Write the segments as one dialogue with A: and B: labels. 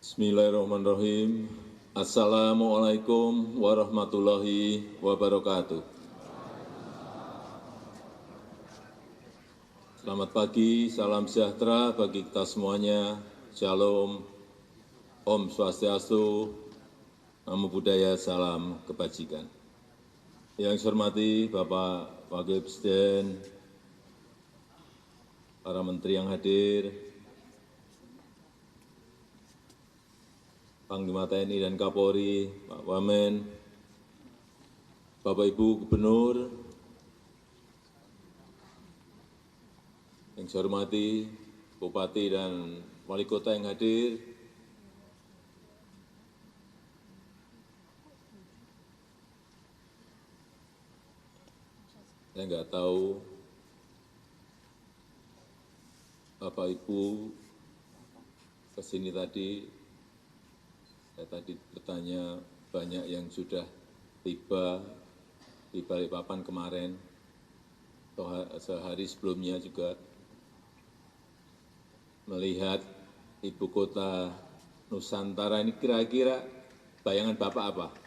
A: Bismillahirrahmanirrahim. Assalamualaikum warahmatullahi wabarakatuh. Selamat pagi, salam sejahtera bagi kita semuanya. Shalom, Om Swastiastu, Namo Buddhaya, salam kebajikan. Yang saya hormati Bapak Wakil Presiden, para menteri yang hadir, Panglima TNI dan Kapolri, Pak Wamen, Bapak Ibu Gubernur, yang saya hormati Bupati dan Wali Kota yang hadir, saya nggak tahu Bapak Ibu kesini tadi. Saya tadi bertanya banyak yang sudah tiba di Balikpapan kemarin, sehari sebelumnya juga melihat ibu kota Nusantara ini kira-kira bayangan Bapak apa?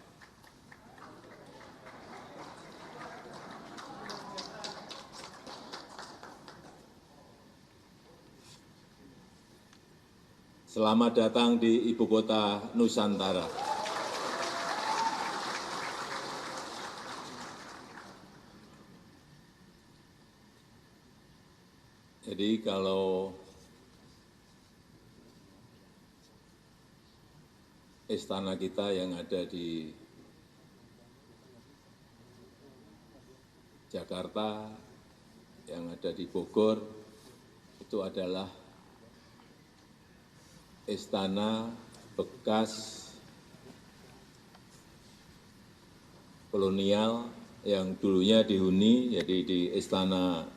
A: Selamat datang di ibu kota Nusantara. Jadi kalau istana kita yang ada di Jakarta, yang ada di Bogor, itu adalah istana bekas kolonial yang dulunya dihuni, jadi di Istana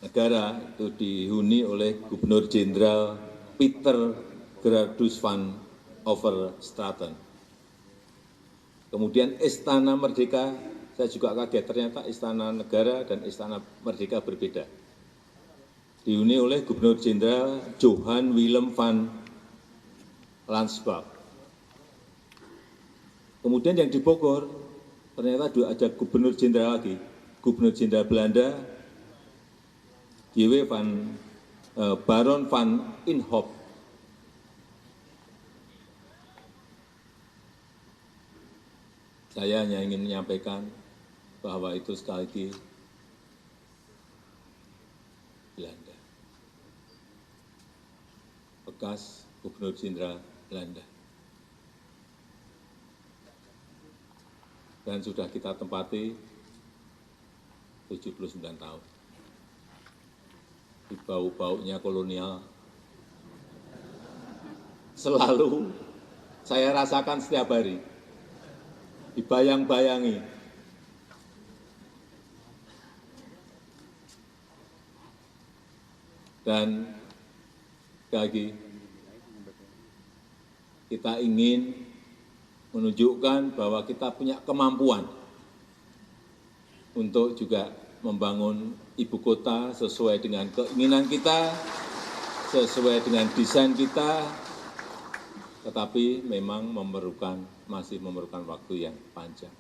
A: Negara itu dihuni oleh Gubernur Jenderal Peter Gerardus van Overstraten. Kemudian Istana Merdeka, saya juga kaget ternyata Istana Negara dan Istana Merdeka berbeda. Dihuni oleh Gubernur Jenderal Johan Willem van Lansbach. Kemudian yang di Bogor, ternyata ada Gubernur Jenderal lagi, Gubernur Jenderal Belanda, Baron van Inhofe. Saya hanya ingin menyampaikan bahwa itu sekali lagi Belanda, bekas Gubernur Jenderal Belanda. Dan sudah kita tempati 79 tahun. Di bau-baunya kolonial selalu saya rasakan setiap hari, dibayang-bayangi. Dan lagi kita ingin menunjukkan bahwa kita punya kemampuan untuk juga membangun ibu kota sesuai dengan keinginan kita, sesuai dengan desain kita, tetapi memang masih memerlukan waktu yang panjang.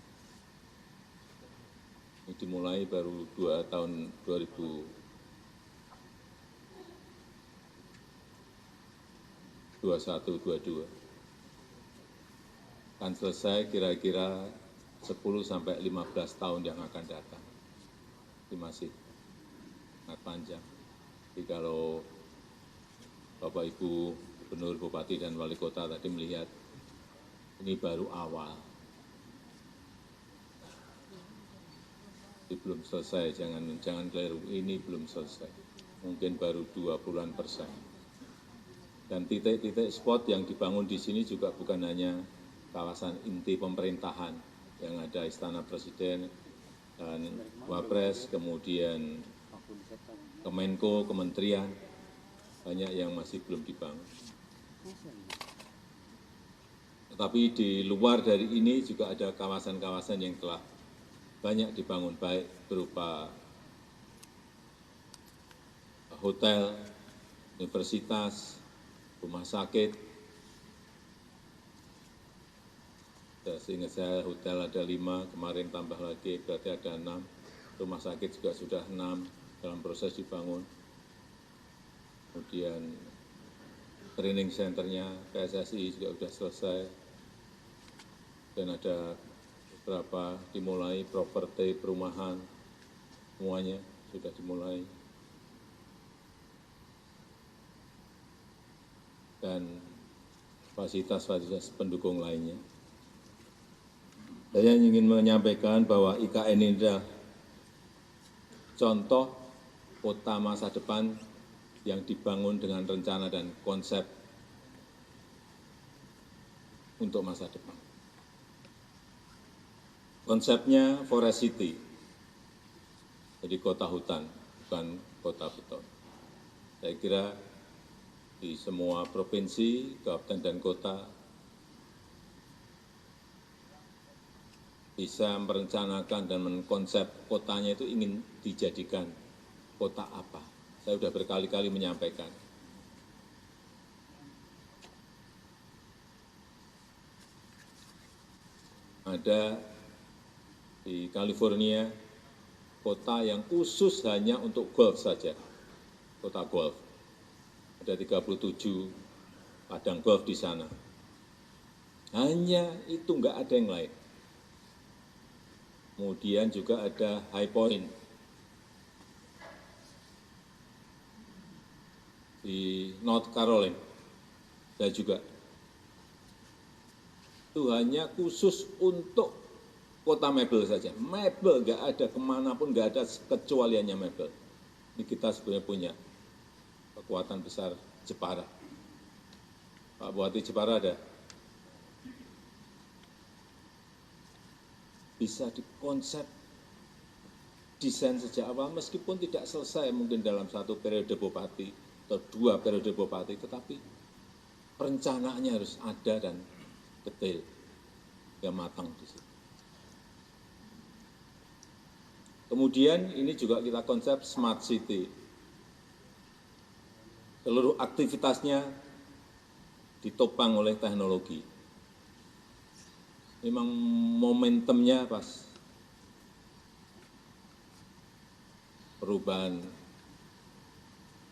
A: Ini dimulai baru tahun 2021-22. Akan selesai kira-kira 10-15 tahun yang akan datang. Ini masih sangat panjang. Jadi kalau Bapak Ibu Gubernur, Bupati, dan Wali Kota tadi melihat ini baru awal. Ini belum selesai, jangan keliru, ini belum selesai. Mungkin baru 20%. Dan titik-titik spot yang dibangun di sini juga bukan hanya kawasan inti pemerintahan yang ada Istana Presiden dan Wapres, kemudian Kemenko, Kementerian, banyak yang masih belum dibangun. Tetapi di luar dari ini juga ada kawasan-kawasan yang telah banyak dibangun, baik berupa hotel, universitas, rumah sakit, Seingat saya hotel ada 5, kemarin tambah lagi berarti ada 6, rumah sakit juga sudah 6 dalam proses dibangun. Kemudian training centernya PSSI juga sudah selesai dan ada beberapa dimulai, properti perumahan semuanya sudah dimulai. Dan fasilitas-fasilitas pendukung lainnya. Saya ingin menyampaikan bahwa IKN ini adalah contoh kota masa depan yang dibangun dengan rencana dan konsep untuk masa depan. Konsepnya Forest City, jadi kota hutan, bukan kota beton. Saya kira di semua provinsi, kabupaten, dan kota bisa merencanakan dan mengkonsep kotanya itu ingin dijadikan kota apa. Saya sudah berkali-kali menyampaikan. Ada di California kota yang khusus hanya untuk golf saja, kota golf. Ada 37 padang golf di sana. Hanya itu, enggak ada yang lain. Kemudian juga ada High Point di North Carolina, saya juga. Itu hanya khusus untuk kota mebel saja. Mebel, enggak ada kemanapun, enggak ada kecualiannya mebel. Ini kita sebenarnya punya kekuatan besar Jepara. Pak Bupati Jepara ada. Bisa dikonsep, desain sejak awal, meskipun tidak selesai mungkin dalam satu periode bupati atau 2 periode bupati, tetapi perencanaannya harus ada dan detail, yang matang di situ. Kemudian ini juga kita konsep smart city. Seluruh aktivitasnya ditopang oleh teknologi. Memang momentumnya pas perubahan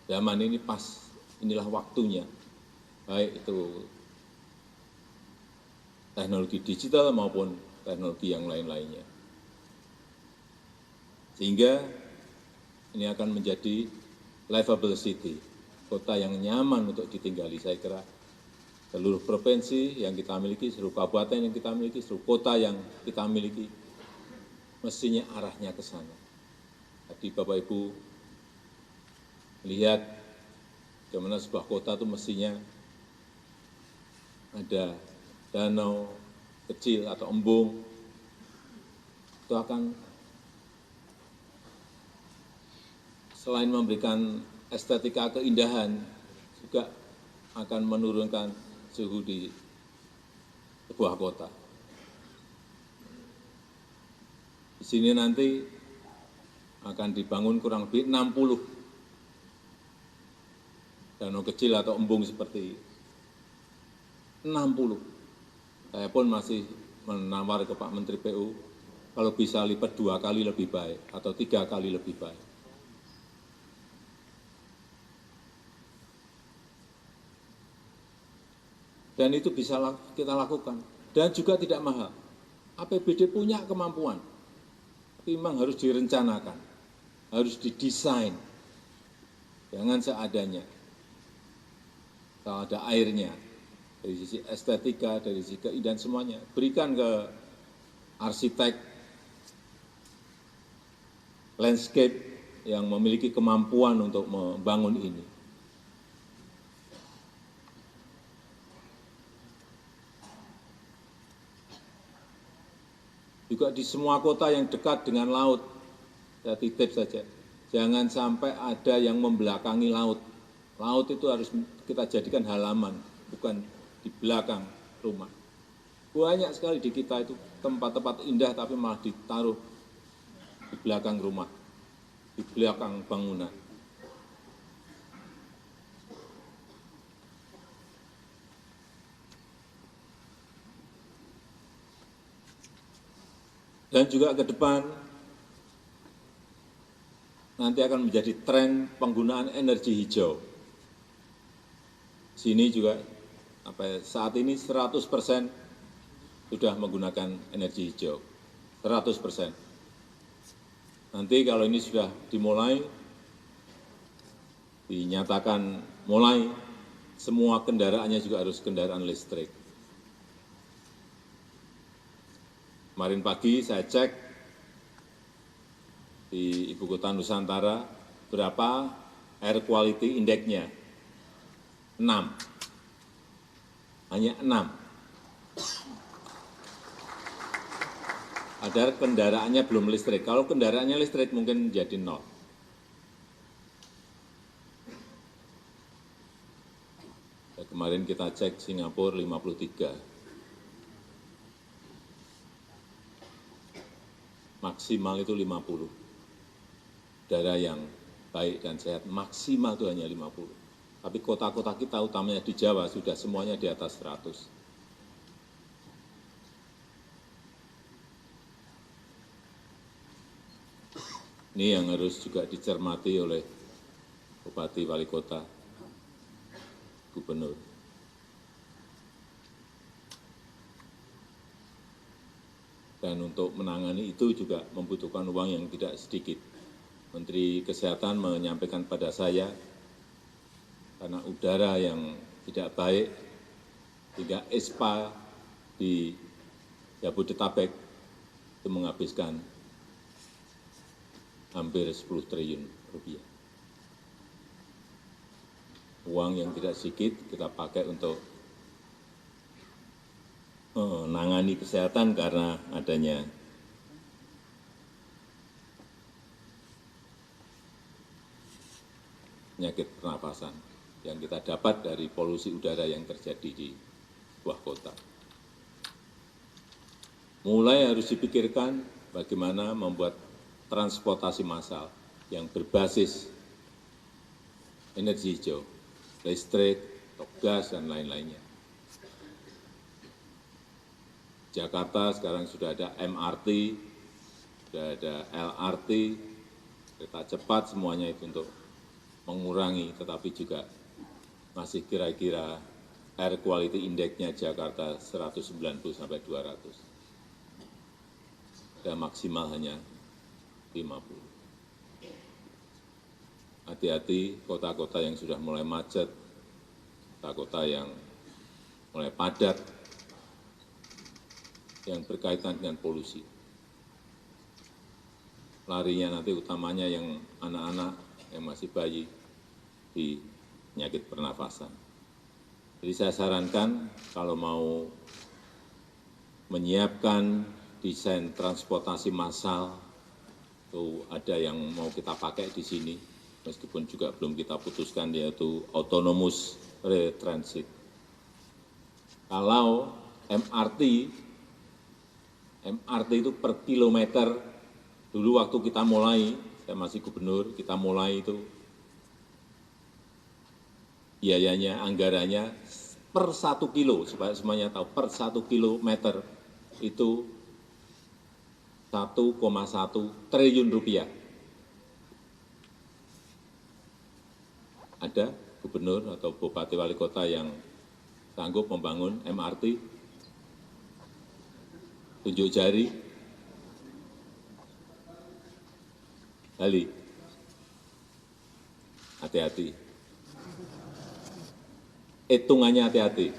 A: zaman ini, pas inilah waktunya, baik itu teknologi digital maupun teknologi yang lain-lainnya. Sehingga ini akan menjadi livable city, kota yang nyaman untuk ditinggali. Saya kira seluruh provinsi yang kita miliki, seluruh kabupaten yang kita miliki, seluruh kota yang kita miliki, mestinya arahnya ke sana. Tadi Bapak Ibu lihat bagaimana sebuah kota itu mestinya ada danau kecil atau embung, itu akan selain memberikan estetika keindahan, juga akan menurunkan suhu di sebuah kota. Di sini nanti akan dibangun kurang lebih 60 danau kecil atau embung seperti 60. Saya pun masih menawar ke Pak Menteri PU, kalau bisa lipat 2 kali lebih baik atau 3 kali lebih baik. Dan itu bisa kita lakukan. Dan juga tidak mahal. APBD punya kemampuan. Tapi memang harus direncanakan. Harus didesain. Jangan seadanya. Kalau ada airnya, dari sisi estetika, dari sisi keindahan semuanya, berikan ke arsitek landscape yang memiliki kemampuan untuk membangun ini. Juga di semua kota yang dekat dengan laut, saya titip saja, jangan sampai ada yang membelakangi laut. Laut itu harus kita jadikan halaman, bukan di belakang rumah. Banyak sekali di kita itu tempat-tempat indah tapi malah ditaruh di belakang rumah, di belakang bangunan. Dan juga ke depan nanti akan menjadi tren penggunaan energi hijau. Sini juga saat ini 100% sudah menggunakan energi hijau, 100%. Nanti kalau ini sudah dimulai, dinyatakan mulai, semua kendaraannya juga harus kendaraan listrik. Kemarin pagi saya cek di Ibu Kota Nusantara, berapa air quality index-nya? 6. Hanya 6. Padahal kendaraannya belum listrik. Kalau kendaraannya listrik mungkin jadi 0. Kemarin kita cek Singapura 53. Maksimal itu 50. Udara yang baik dan sehat maksimal itu hanya 50. Tapi kota-kota kita utamanya di Jawa sudah semuanya di atas 100. Ini yang harus juga dicermati oleh Bupati, Wali Kota, Gubernur. Dan untuk menangani itu juga membutuhkan uang yang tidak sedikit. Menteri Kesehatan menyampaikan pada saya, karena udara yang tidak baik, hingga ISPA di Jabodetabek itu menghabiskan hampir 10 triliun rupiah. Uang yang tidak sedikit kita pakai untuk menangani kesehatan karena adanya penyakit pernapasan yang kita dapat dari polusi udara yang terjadi di sebuah kota. Mulai harus dipikirkan bagaimana membuat transportasi massal yang berbasis energi hijau, listrik, atau gas, dan lain-lainnya. Jakarta sekarang sudah ada MRT, sudah ada LRT, kereta cepat, semuanya itu untuk mengurangi, tetapi juga masih kira-kira air quality index-nya Jakarta 190 sampai 200. Dan maksimal hanya 50. Hati-hati kota-kota yang sudah mulai macet, kota-kota yang mulai padat, yang berkaitan dengan polusi. Larinya nanti utamanya yang anak-anak, yang masih bayi, di penyakit pernafasan. Jadi saya sarankan kalau mau menyiapkan desain transportasi massal, itu ada yang mau kita pakai di sini, meskipun juga belum kita putuskan, yaitu autonomous rail transit. Kalau MRT itu per kilometer, dulu waktu kita mulai, saya masih gubernur, kita mulai itu biayanya, anggarannya per 1 kilo, supaya semuanya tahu, per 1 kilometer itu 1,1 triliun rupiah. Ada gubernur atau bupati wali kota yang sanggup membangun MRT? Tunjuk jari. Bali. Hati-hati. Hitungannya hati-hati.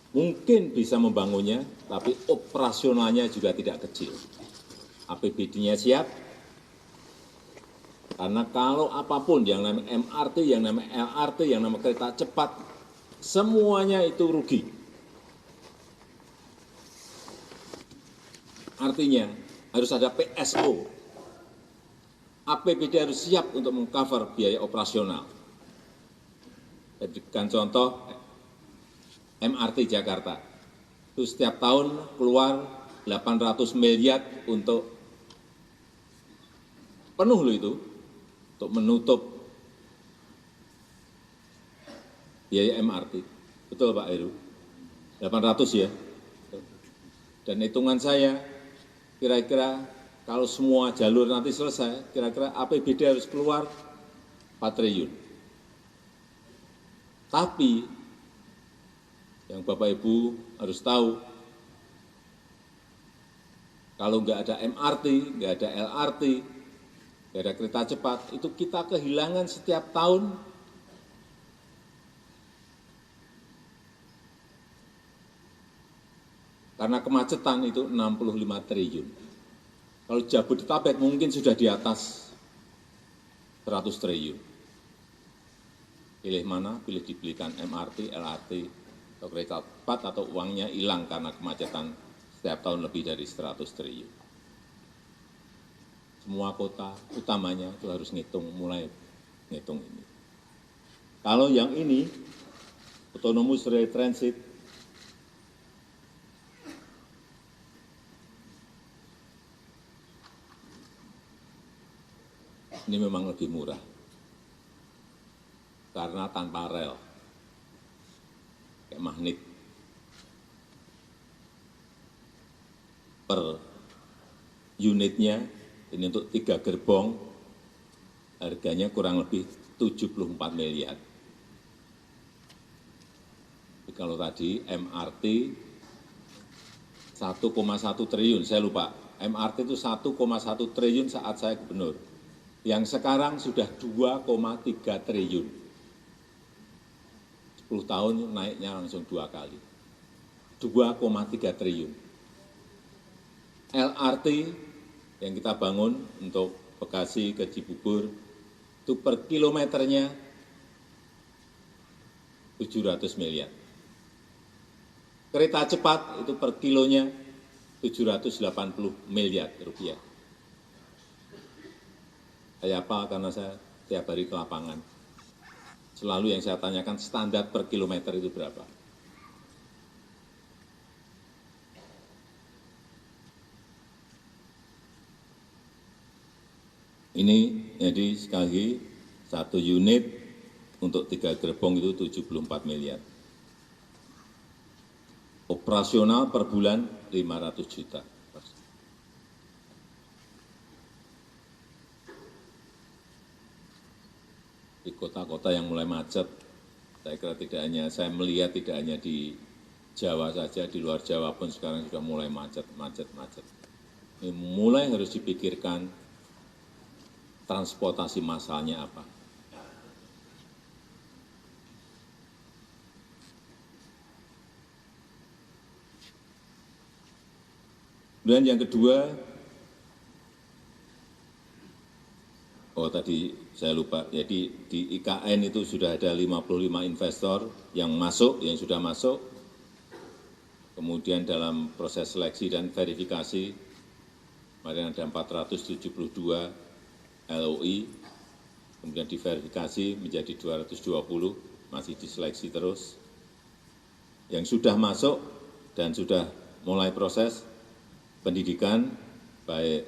A: Mungkin bisa membangunnya, tapi operasionalnya juga tidak kecil. APBD-nya siap, karena kalau apapun yang namanya MRT, yang namanya LRT, yang namanya kereta cepat, semuanya itu rugi. Artinya harus ada PSO. APBD harus siap untuk mengcover biaya operasional. Saya berikan contoh MRT Jakarta. Itu setiap tahun keluar 800 miliar untuk penuh loh itu, untuk menutup biaya MRT. Betul Pak Heru? 800 ya. Dan hitungan saya, kira-kira kalau semua jalur nanti selesai, kira-kira APBD harus keluar 4 triliun. Tapi yang Bapak Ibu harus tahu, kalau nggak ada MRT, nggak ada LRT, nggak ada kereta cepat, itu kita kehilangan setiap tahun karena kemacetan itu 65 triliun. Kalau Jabodetabek mungkin sudah di atas 100 triliun. Pilih mana? Pilih dibelikan MRT, LRT, atau kereta cepat, atau uangnya hilang karena kemacetan setiap tahun lebih dari 100 triliun. Semua kota utamanya itu harus mulai ngitung ini. Kalau yang ini, autonomous rail transit, ini memang lebih murah karena tanpa rel, kayak magnet. Per unitnya, ini untuk 3 gerbong, harganya kurang lebih 74 miliar. Jadi kalau tadi MRT 1,1 triliun, saya lupa, MRT itu 1,1 triliun saat saya gubernur. Yang sekarang sudah 2,3 triliun. 10 tahun naiknya langsung 2 kali. 2,3 triliun. LRT yang kita bangun untuk Bekasi ke Cibubur, itu per kilometernya 700 miliar. Kereta cepat itu per kilonya 780 miliar rupiah. Saya apa? Karena saya tiap hari ke lapangan. Selalu yang saya tanyakan standar per kilometer itu berapa. Ini jadi sekali lagi, 1 unit untuk 3 gerbong itu 74 miliar. Operasional per bulan 500 juta. Di kota-kota yang mulai macet, saya kira tidak hanya, saya melihat tidak hanya di Jawa saja, di luar Jawa pun sekarang sudah mulai macet. Ini mulai harus dipikirkan transportasi massalnya apa. Kemudian yang kedua, tadi saya lupa, jadi di IKN itu sudah ada 55 investor yang masuk, yang sudah masuk. Kemudian dalam proses seleksi dan verifikasi, kemarin ada 472 LOI, kemudian diverifikasi menjadi 220, masih diseleksi terus. Yang sudah masuk dan sudah mulai proses pendidikan, baik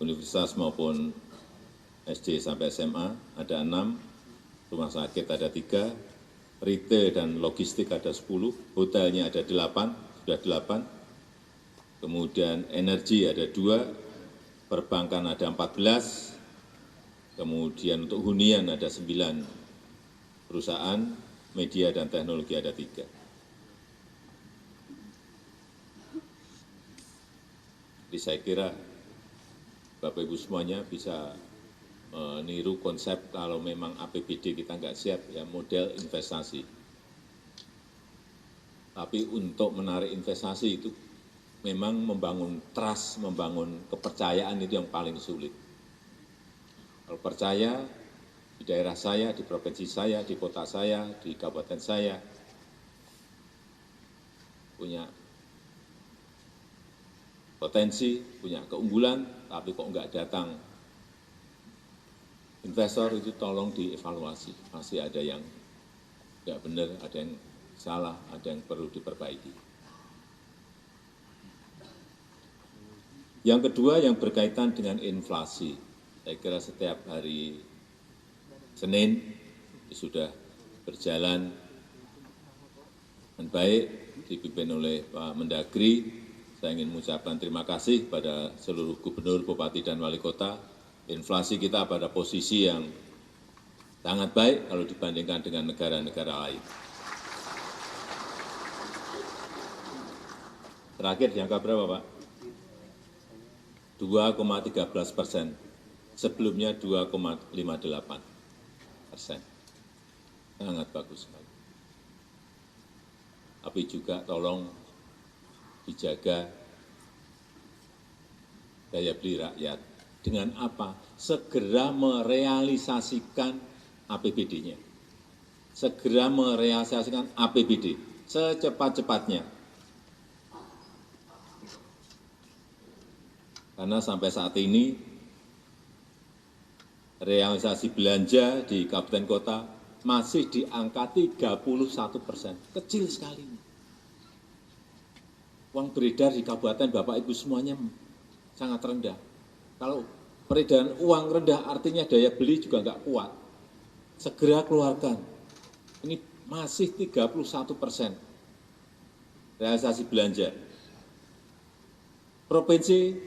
A: universitas maupun SD sampai SMA, ada 6, rumah sakit ada 3, retail dan logistik ada 10, hotelnya ada 8, sudah 8, kemudian energi ada 2, perbankan ada 14, kemudian untuk hunian ada 9 perusahaan, media dan teknologi ada 3. Jadi saya kira Bapak Ibu semuanya bisa meniru konsep kalau memang APBD kita nggak siap, ya model investasi. Tapi untuk menarik investasi itu memang membangun trust, membangun kepercayaan itu yang paling sulit. Kalau percaya di daerah saya, di provinsi saya, di kota saya, di kabupaten saya, punya potensi, punya keunggulan, tapi kok nggak datang investor, itu tolong dievaluasi. Masih ada yang nggak benar, ada yang salah, ada yang perlu diperbaiki. Yang kedua yang berkaitan dengan inflasi. Saya kira setiap hari Senin sudah berjalan dengan baik, dipimpin oleh Pak Mendagri. saya ingin mengucapkan terima kasih pada seluruh gubernur, bupati, dan wali kota. Inflasi kita pada posisi yang sangat baik kalau dibandingkan dengan negara-negara lain. Terakhir di angka berapa, Pak? 2,13%. Sebelumnya 2,58%. Sangat bagus sekali. Tapi juga tolong dijaga daya beli rakyat. Dengan apa? Segera merealisasikan APBD-nya. Segera merealisasikan APBD secepat-cepatnya. Karena sampai saat ini realisasi belanja di kabupaten kota masih di angka 31%. Kecil sekali. Uang beredar di kabupaten Bapak Ibu semuanya sangat rendah. Kalau peredaran uang rendah artinya daya beli juga nggak kuat. Segera keluarkan. Ini masih 31% realisasi belanja. Provinsi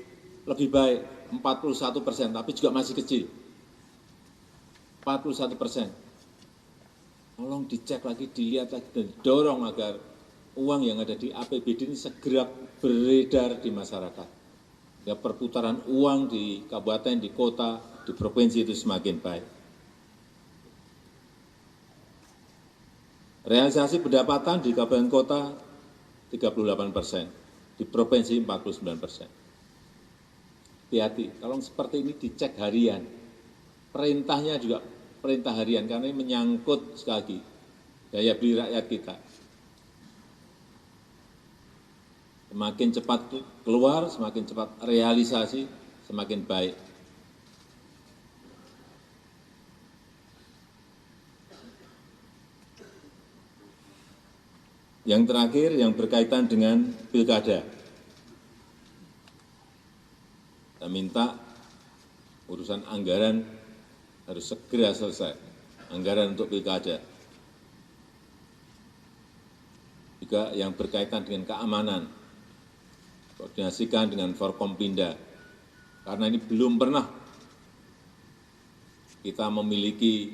A: lebih baik 41%, tapi juga masih kecil. 41%. Tolong dicek lagi, dilihat lagi, dan dorong agar uang yang ada di APBD ini segera beredar di masyarakat. Ya, perputaran uang di kabupaten, di kota, di provinsi itu semakin baik. Realisasi pendapatan di kabupaten kota 38%, di provinsi 49%. Hati-hati, kalau seperti ini dicek harian. Perintahnya juga perintah harian, karena ini menyangkut sekali lagi daya beli rakyat kita. Semakin cepat keluar, semakin cepat realisasi, semakin baik. Yang terakhir, yang berkaitan dengan pilkada. Saya minta urusan anggaran harus segera selesai. Anggaran untuk pilkada. Juga yang berkaitan dengan keamanan. Koordinasikan dengan Forkompinda. Karena ini belum pernah kita memiliki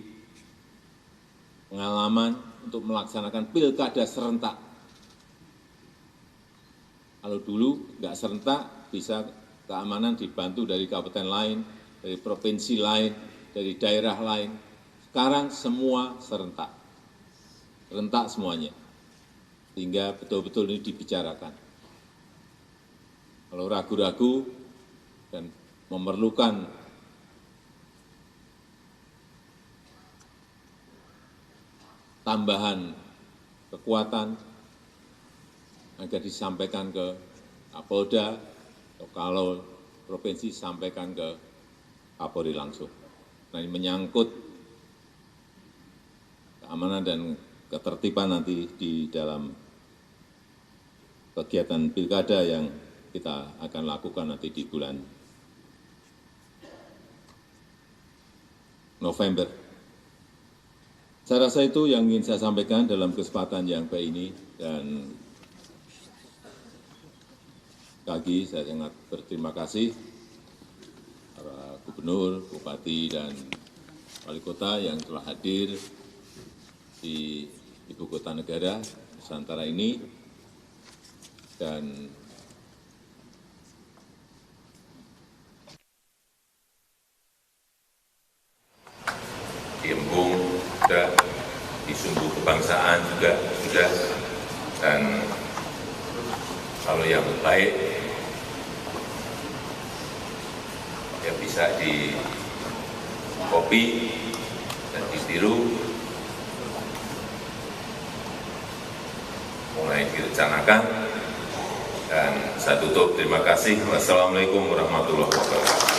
A: pengalaman untuk melaksanakan pilkada serentak. Kalau dulu nggak serentak, bisa keamanan dibantu dari kabupaten lain, dari provinsi lain, dari daerah lain. Sekarang semua serentak. Serentak semuanya. Sehingga betul-betul ini dibicarakan. Kalau ragu-ragu dan memerlukan tambahan kekuatan agar disampaikan ke Kapolda, atau kalau provinsi sampaikan ke Kapolri langsung. Nah, ini menyangkut keamanan dan ketertiban nanti di dalam kegiatan pilkada yang kita akan lakukan nanti di bulan November. Saya rasa itu yang ingin saya sampaikan dalam kesempatan yang baik ini, dan lagi saya sangat berterima kasih para gubernur, bupati, dan wali kota yang telah hadir di ibu kota negara Nusantara ini, dan
B: di Embung sudah, di Sumbu Kebangsaan juga sudah, dan kalau yang baik ya bisa di copy dan ditiru, mulai direncanakan. Dan saya tutup, terima kasih. Wassalamualaikum warahmatullahi wabarakatuh.